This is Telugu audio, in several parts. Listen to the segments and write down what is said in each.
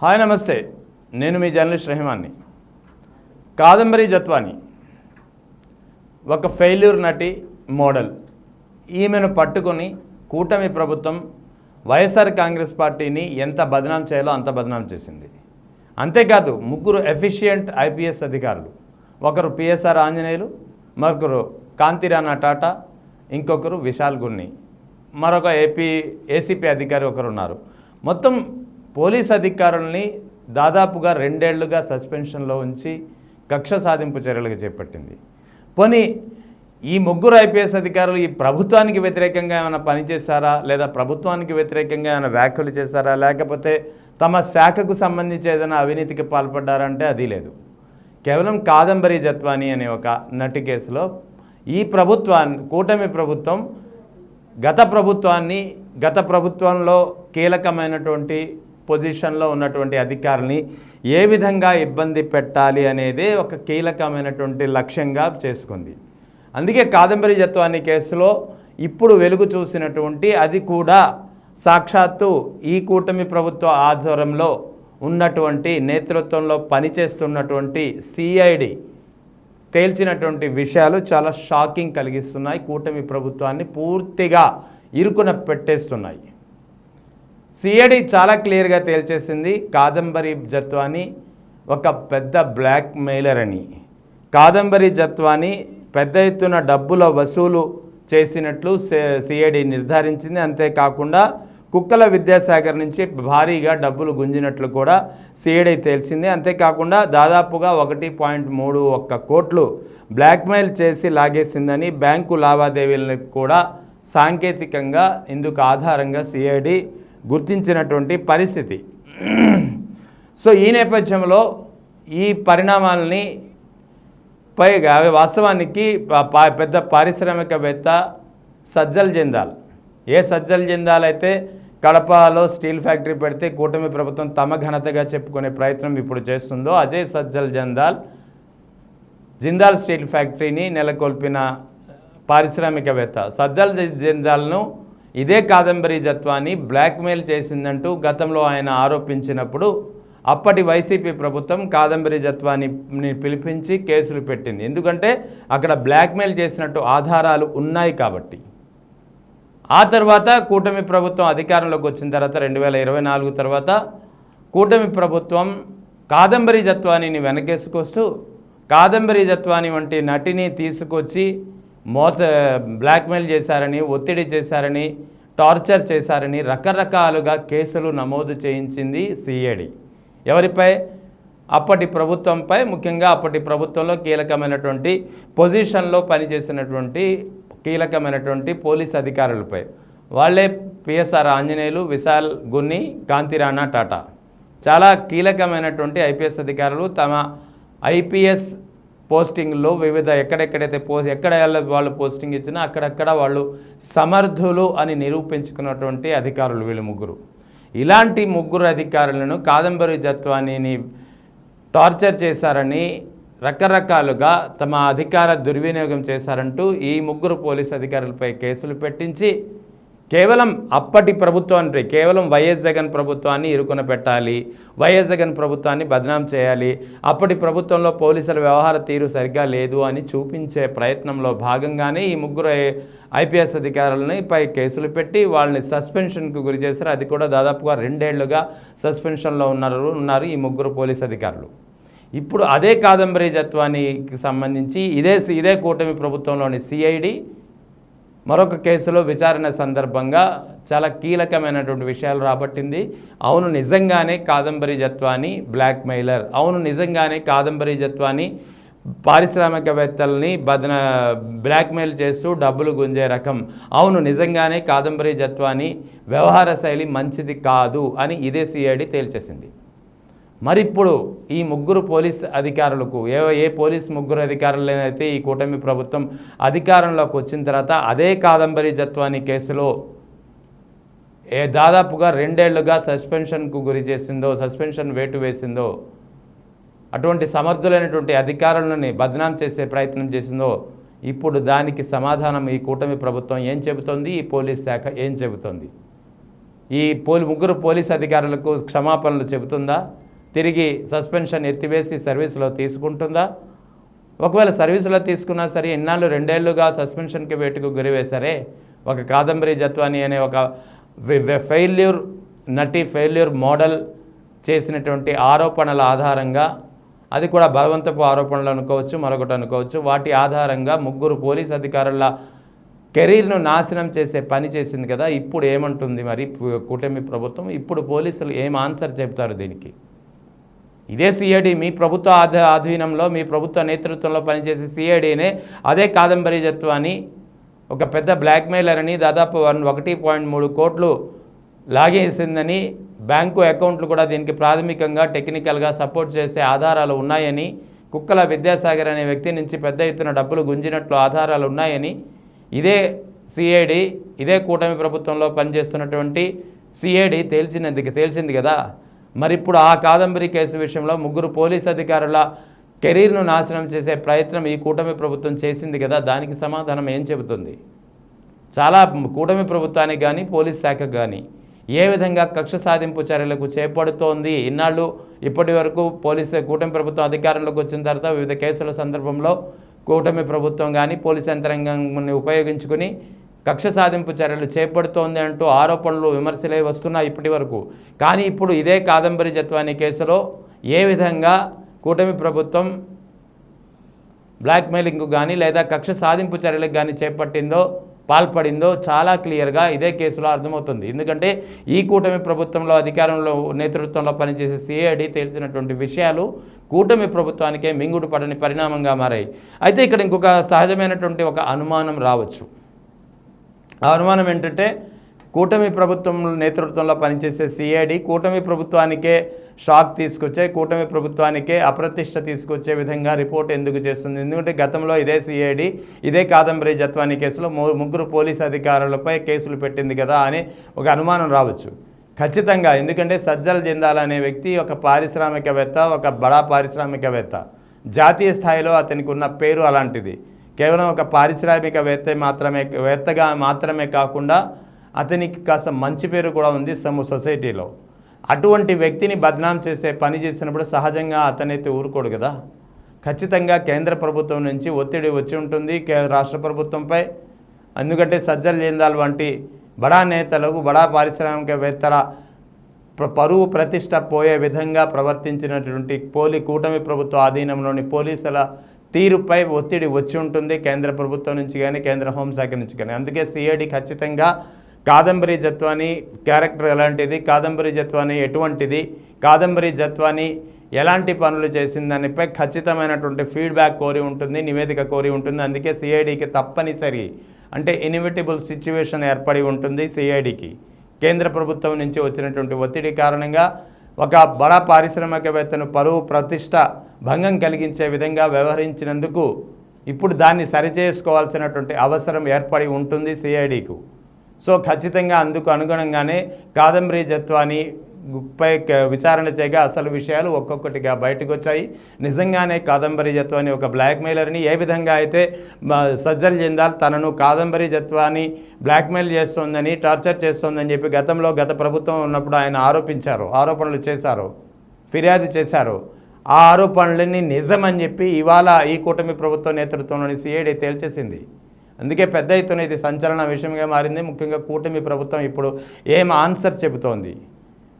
హాయ్ నమస్తే, నేను మీ జర్నలిస్ట్ రెహమాన్ని. కాదంబరి జత్వాని ఒక ఫెయిల్యూర్ నటి, మోడల్. ఈమెను పట్టుకొని కూటమి ప్రభుత్వం వైఎస్ఆర్ కాంగ్రెస్ పార్టీని ఎంత బదనాం చేయాలో అంత బదనాం చేసింది. అంతేకాదు, ముగ్గురు ఎఫిషియంట్ ఐపీఎస్ అధికారులు, ఒకరు పిఎస్ఆర్ ఆంజనేయులు, మరొకరు కాంతిరాణా టాటా, ఇంకొకరు విశాల్ గున్ని, మరొక ఏసీపీ అధికారి ఒకరు ఉన్నారు. మొత్తం పోలీస్ అధికారుల్ని దాదాపుగా 2 ఏళ్లుగా సస్పెన్షన్లో ఉంచి కక్ష సాధింపు చర్యలకు చేపట్టింది. పోనీ ఈ ముగ్గురు ఐపీఎస్ అధికారులు ఈ ప్రభుత్వానికి వ్యతిరేకంగా ఏమైనా పనిచేశారా, లేదా ప్రభుత్వానికి వ్యతిరేకంగా ఏమైనా వ్యాఖ్యలు చేశారా, లేకపోతే తమ శాఖకు సంబంధించి ఏదైనా అవినీతికి పాల్పడ్డారంటే అది లేదు. కేవలం కాదంబరి జత్వాని అనే ఒక నటి కేసులో ఈ కూటమి ప్రభుత్వం గత ప్రభుత్వంలో కీలకమైనటువంటి పొజిషన్లో ఉన్నటువంటి అధికారుల్ని ఏ విధంగా ఇబ్బంది పెట్టాలి అనేదే ఒక కీలకమైనటువంటి లక్ష్యంగా చేసుకుంది. అందుకే కాదంబరి జత్వాని కేసులో ఇప్పుడు వెలుగు చూసినటువంటి, అది కూడా సాక్షాత్తు ఈ కూటమి ప్రభుత్వ ఆధ్వర్యంలో ఉన్నటువంటి నేతృత్వంలో పనిచేస్తున్నటువంటి సిఐడి తేల్చినటువంటి విషయాలు చాలా షాకింగ్ కలిగిస్తున్నాయి. కూటమి ప్రభుత్వాన్ని పూర్తిగా ఇరుకున పెట్టేస్తున్నాయి. సిఐడి చాలా క్లియర్గా తేల్చేసింది, కాదంబరి జత్వాని ఒక పెద్ద బ్లాక్ మెయిలర్ అని. కాదంబరి జత్వాని పెద్ద ఎత్తున డబ్బుల వసూలు చేసినట్లు సిఐడి నిర్ధారించింది. అంతేకాకుండా కుక్కల విద్యాసాగర్ నుంచి భారీగా డబ్బులు గుంజినట్లు కూడా సిఐడి తేల్చింది. అంతేకాకుండా దాదాపుగా 1.31 కోట్లు బ్లాక్మెయిల్ చేసి లాగేసిందని, బ్యాంకు లావాదేవీలను కూడా సాంకేతికంగా ఇందుకు ఆధారంగా సిఐడి గుర్తించినటువంటి పరిస్థితి. సో ఈ నేపథ్యంలో ఈ పరిణామాలని పైగా వాస్తవానికి పెద్ద పారిశ్రామికవేత్త సజ్జల్ జిందాల్, సజ్జల్ జిందాల్ అయితే కడపలో స్టీల్ ఫ్యాక్టరీ పెడితే కూటమి ప్రభుత్వం తమ ఘనతగా చెప్పుకునే ప్రయత్నం ఇప్పుడు చేస్తుందో, అదే సజ్జల్ జిందాల్ స్టీల్ ఫ్యాక్టరీని నెలకొల్పిన పారిశ్రామికవేత్త సజ్జల్ జిందాల్ను ఇదే కాదంబరి జత్వాని బ్లాక్మెయిల్ చేసిందంటూ గతంలో ఆయన ఆరోపించినప్పుడు అప్పటి వైసీపీ ప్రభుత్వం కాదంబరి జత్వాని పిలిపించి కేసులు పెట్టింది. ఎందుకంటే అక్కడ బ్లాక్మెయిల్ చేసినట్టు ఆధారాలు ఉన్నాయి కాబట్టి. ఆ తర్వాత కూటమి ప్రభుత్వం అధికారంలోకి వచ్చిన తర్వాత 2024 తర్వాత కూటమి ప్రభుత్వం కాదంబరి జత్వానిని వెనకేసుకొస్తూ కాదంబరి జత్వాని వంటి నటిని తీసుకొచ్చి బ్లాక్మెయిల్ చేశారని, ఒత్తిడి చేశారని, టార్చర్ చేశారని రకరకాలుగా కేసులు నమోదు చేయించింది సిఐడి. ఎవరిపై? అప్పటి ప్రభుత్వంపై, ముఖ్యంగా అప్పటి ప్రభుత్వంలో కీలకమైనటువంటి పొజిషన్లో పనిచేసినటువంటి కీలకమైనటువంటి పోలీస్ అధికారులపై. వాళ్ళే పిఎస్ఆర్ ఆంజనేయులు, విశాల్ గున్ని, కాంతిరాణా టాటా. చాలా కీలకమైనటువంటి ఐపీఎస్ అధికారులు తమ ఐపీఎస్ పోస్టింగ్లో వివిధ ఎక్కడెక్కడైతే ఎక్కడ వాళ్ళు పోస్టింగ్ ఇచ్చినా అక్కడక్కడ వాళ్ళు సమర్థులు అని నిరూపించుకున్నటువంటి అధికారులు వీళ్ళు ముగ్గురు. ఇలాంటి ముగ్గురు అధికారులను కాదంబరి జత్వానిని టార్చర్ చేశారని, రకరకాలుగా తమ అధికార దుర్వినియోగం చేశారంటూ ఈ ముగ్గురు పోలీస్ అధికారులపై కేసులు పెట్టించి కేవలం అప్పటి ప్రభుత్వాన్ని, కేవలం వైఎస్ జగన్ ప్రభుత్వాన్ని ఇరుకున పెట్టాలి, వైఎస్ జగన్ ప్రభుత్వాన్ని బదనాం చేయాలి, అప్పటి ప్రభుత్వంలో పోలీసుల వ్యవహార తీరు సరిగ్గా లేదు అని చూపించే ప్రయత్నంలో భాగంగానే ఈ ముగ్గురు ఐపీఎస్ అధికారులని పై కేసులు పెట్టి వాళ్ళని సస్పెన్షన్కు గురి చేశారు. అది కూడా దాదాపుగా 2 ఏళ్లుగా సస్పెన్షన్లో ఉన్నారు ఈ ముగ్గురు పోలీస్ అధికారులు. ఇప్పుడు అదే కాదంబరి జత్వానికి సంబంధించి ఇదే కూటమి ప్రభుత్వంలోని సిఐడి మరొక కేసులో విచారణ సందర్భంగా చాలా కీలకమైనటువంటి విషయాలు రాబట్టింది. అవును, నిజంగానే కాదంబరి జత్వాని బ్లాక్మెయిలర్. అవును, నిజంగానే కాదంబరి జత్వాని పారిశ్రామికవేత్తల్ని బ్లాక్మెయిల్ చేస్తూ డబ్బులు గుంజే రకం. అవును, నిజంగానే కాదంబరి జత్వాని వ్యవహార శైలి మంచిది కాదు అని ఇదే సిఐడి తేల్చేసింది. మరిప్పుడు ఈ ముగ్గురు పోలీస్ అధికారులకు ఏ పోలీస్ ముగ్గురు అధికారులైతే ఈ కూటమి ప్రభుత్వం అధికారంలోకి వచ్చిన తర్వాత అదే కాదంబరి జత్వాని కేసులో దాదాపుగా 2 ఏళ్లుగా సస్పెన్షన్కు గురి చేసిందో, సస్పెన్షన్ వేటు వేసిందో, అటువంటి సమర్థులైనటువంటి అధికారులని బదనాం చేసే ప్రయత్నం చేసిందో, ఇప్పుడు దానికి సమాధానం ఈ కూటమి ప్రభుత్వం ఏం చెబుతోంది, ఈ పోలీస్ శాఖ ఏం చెబుతోంది? ఈ ముగ్గురు పోలీస్ అధికారులకు క్షమాపణలు చెబుతుందా? తిరిగి సస్పెన్షన్ ఎత్తివేసి సర్వీసులో తీసుకుంటుందా? ఒకవేళ సర్వీసులో తీసుకున్నా సరే ఇన్నాళ్ళు 2 ఏళ్లుగా సస్పెన్షన్కి వేటుకు గురివేశారే ఒక కాదంబరి జత్వాని అనే ఒక ఫెయిల్యూర్ మోడల్ చేసినటువంటి ఆరోపణల ఆధారంగా, అది కూడా బలవంతపు ఆరోపణలు అనుకోవచ్చు, మరొకటి అనుకోవచ్చు, వాటి ఆధారంగా ముగ్గురు పోలీస్ అధికారుల కెరీర్ను నాశనం చేసే పని చేసింది కదా. ఇప్పుడు ఏమంటుంది మరి కూటమి ప్రభుత్వం? ఇప్పుడు పోలీసులు ఏం ఆన్సర్ చెప్తారు దీనికి? ఇదే సిఐడి మీ ప్రభుత్వ ఆధీనంలో మీ ప్రభుత్వ నేతృత్వంలో పనిచేసే సిఐడినే అదే కాదంబరి జత్వాని ఒక పెద్ద బ్లాక్మెయిలర్ అని, దాదాపు 1.3 కోట్లు లాగేసిందని, బ్యాంకు అకౌంట్లు కూడా దీనికి ప్రాథమికంగా టెక్నికల్గా సపోర్ట్ చేసే ఆధారాలు ఉన్నాయని, కుక్కల విద్యాసాగర్ అనే వ్యక్తి నుంచి పెద్ద ఎత్తున డబ్బులు గుంజినట్లు ఆధారాలు ఉన్నాయని ఇదే సిఐడి, ఇదే కూటమి ప్రభుత్వంలో పనిచేస్తున్నటువంటి సిఐడి తేల్చింది కదా. మరి ఇప్పుడు ఆ కాదంబరి కేసు విషయంలో ముగ్గురు పోలీస్ అధికారుల కెరీర్ను నాశనం చేసే ప్రయత్నం ఈ కూటమి ప్రభుత్వం చేసింది కదా. దానికి సమాధానం ఏం చెబుతుంది? చాలా కూటమి ప్రభుత్వానికి కానీ పోలీస్ శాఖకు కానీ ఏ విధంగా కక్ష సాధింపు చర్యలకు చేపడుతోంది? ఇన్నాళ్ళు ఇప్పటి వరకు కూటమి ప్రభుత్వం అధికారంలోకి వచ్చిన తర్వాత వివిధ కేసుల సందర్భంలో కూటమి ప్రభుత్వం కానీ పోలీస్ యంత్రాంగాన్ని ఉపయోగించుకుని కక్ష సాధింపు చర్యలు చేపడుతోంది అంటూ ఆరోపణలు విమర్శలే వస్తున్నాయి ఇప్పటి వరకు. కానీ ఇప్పుడు ఇదే కాదంబరి జత్వాని కేసులో ఏ విధంగా కూటమి ప్రభుత్వం బ్లాక్మెయిలింగ్కు కానీ లేదా కక్ష సాధింపు చర్యలకు కానీ పాల్పడిందో చాలా క్లియర్గా ఇదే కేసులో అర్థమవుతుంది. ఎందుకంటే ఈ కూటమి ప్రభుత్వంలో అధికారంలో నేతృత్వంలో పనిచేసే సిఐడి తెలిసినటువంటి విషయాలు కూటమి ప్రభుత్వానికే మింగుడు పడని పరిణామంగా మారాయి. అయితే ఇక్కడ ఇంకొక సహజమైనటువంటి ఒక అనుమానం రావచ్చు. ఆ అనుమానం ఏంటంటే, కూటమి ప్రభుత్వం నేతృత్వంలో పనిచేసే సిఐడి కూటమి ప్రభుత్వానికే షాక్ తీసుకొచ్చే, కూటమి ప్రభుత్వానికే అప్రతిష్ట తీసుకొచ్చే విధంగా రిపోర్ట్ ఎందుకు చేస్తుంది? ఎందుకంటే గతంలో ఇదే సిఐడి ఇదే కాదంబరి జత్వాని కేసులో ముగ్గురు పోలీసు అధికారులపై కేసులు పెట్టింది కదా అని ఒక అనుమానం రావచ్చు. ఖచ్చితంగా. ఎందుకంటే సజ్జల జిందాల్ అనే వ్యక్తి ఒక పారిశ్రామికవేత్త, ఒక బడా పారిశ్రామికవేత్త. జాతీయ స్థాయిలో అతనికి ఉన్న పేరు అలాంటిది. కేవలం ఒక వేత్తగా మాత్రమే కాకుండా అతనికి కాస్త మంచి పేరు కూడా ఉంది సొసైటీలో. అటువంటి వ్యక్తిని బద్నాం చేసే పని చేసినప్పుడు సహజంగా అతనైతే ఊరుకోడు కదా. ఖచ్చితంగా కేంద్ర ప్రభుత్వం నుంచి ఒత్తిడి వచ్చి ఉంటుంది రాష్ట్ర ప్రభుత్వంపై. ఎందుకంటే సజ్జల జిందాల్ వంటి బడా నేతలకు, బడా పారిశ్రామికవేత్తల పరువు ప్రతిష్ట పోయే విధంగా ప్రవర్తించినటువంటి కూటమి ప్రభుత్వ ఆధీనంలోని పోలీసుల తీరుపై ఒత్తిడి వచ్చి ఉంటుంది కేంద్ర ప్రభుత్వం నుంచి కానీ కేంద్ర హోంశాఖ నుంచి కానీ. అందుకే సిఐడి ఖచ్చితంగా కాదంబరి జత్వాని క్యారెక్టర్ ఎలాంటిది, కాదంబరి జత్వాని ఎటువంటిది, కాదంబరి జత్వాని ఎలాంటి పనులు చేసిందానిపై ఖచ్చితమైనటువంటి ఫీడ్బ్యాక్ కోరి ఉంటుంది, నివేదిక కోరి ఉంటుంది. అందుకే సిఐడికి తప్పనిసరి అంటే ఇన్ఎవిటబుల్ సిచ్యువేషన్ ఏర్పడి ఉంటుంది. సిఐడికి కేంద్ర ప్రభుత్వం నుంచి వచ్చినటువంటి ఒత్తిడి కారణంగా ఒక బడా పారిశ్రామికవేత్తను పరువు ప్రతిష్ట భంగం కలిగించే విధంగా వ్యవహరించినందుకు ఇప్పుడు దాన్ని సరిచేసుకోవాల్సినటువంటి అవసరం ఏర్పడి ఉంటుంది సిఐడికు. సో ఖచ్చితంగా అందుకు అనుగుణంగానే కాదంబరి జత్వాని పై విచారణ చేయగా అసలు విషయాలు ఒక్కొక్కటిగా బయటకు వచ్చాయి. నిజంగానే కాదంబరి జత్వాని ఒక బ్లాక్మెయిలర్ని, ఏ విధంగా అయితే సజ్జల జిందాల్ తనను కాదంబరి జత్వాని బ్లాక్మెయిల్ చేస్తోందని, టార్చర్ చేస్తోందని చెప్పి గత ప్రభుత్వం ఉన్నప్పుడు ఆయన ఆరోపణలు చేశారు, ఫిర్యాదు చేశారు. ఆ ఆరోపణలని నిజమని చెప్పి ఇవాళ ఈ కూటమి ప్రభుత్వ నేతృత్వంలోని సిఐడి తేల్చేసింది. అందుకే పెద్ద ఎత్తున ఇది సంచలన విషయంగా మారింది. ముఖ్యంగా కూటమి ప్రభుత్వం ఇప్పుడు ఏం ఆన్సర్ చెబుతోంది?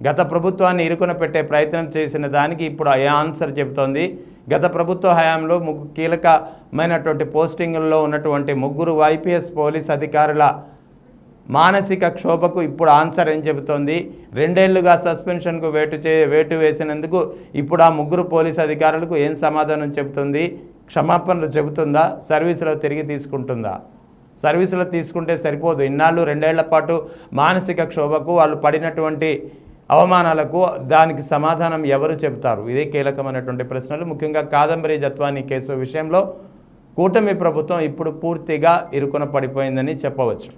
గత ప్రభుత్వాన్ని ఇరుకున పెట్టే ప్రయత్నం చేసిన దానికి ఇప్పుడు ఏ ఆన్సర్ చెబుతోంది? గత ప్రభుత్వ హయాంలో కీలకమైనటువంటి పోస్టింగుల్లో ఉన్నటువంటి ముగ్గురు ఐపీఎస్ పోలీస్ అధికారుల మానసిక క్షోభకు ఇప్పుడు ఆన్సర్ ఏం చెబుతోంది? 2 ఏళ్లుగా సస్పెన్షన్కు వేటు వేసినందుకు ఇప్పుడు ఆ ముగ్గురు పోలీస్ అధికారులకు ఏం సమాధానం చెబుతుంది? క్షమాపణలు చెబుతుందా? సర్వీసులో తిరిగి తీసుకుంటుందా? సర్వీసులో తీసుకుంటే సరిపోదు. ఇన్నాళ్ళు 2 ఏళ్ల పాటు మానసిక క్షోభకు వాళ్ళు పడినటువంటి అవమానాలకు దానికి సమాధానం ఎవరు చెబుతారు? ఇదే కీలకమైనటువంటి ప్రశ్నలు. ముఖ్యంగా కాదంబరి జత్వాని కేసు విషయంలో కూటమి ప్రభుత్వం ఇప్పుడు పూర్తిగా ఇరుకున పడిపోయిందని చెప్పవచ్చు.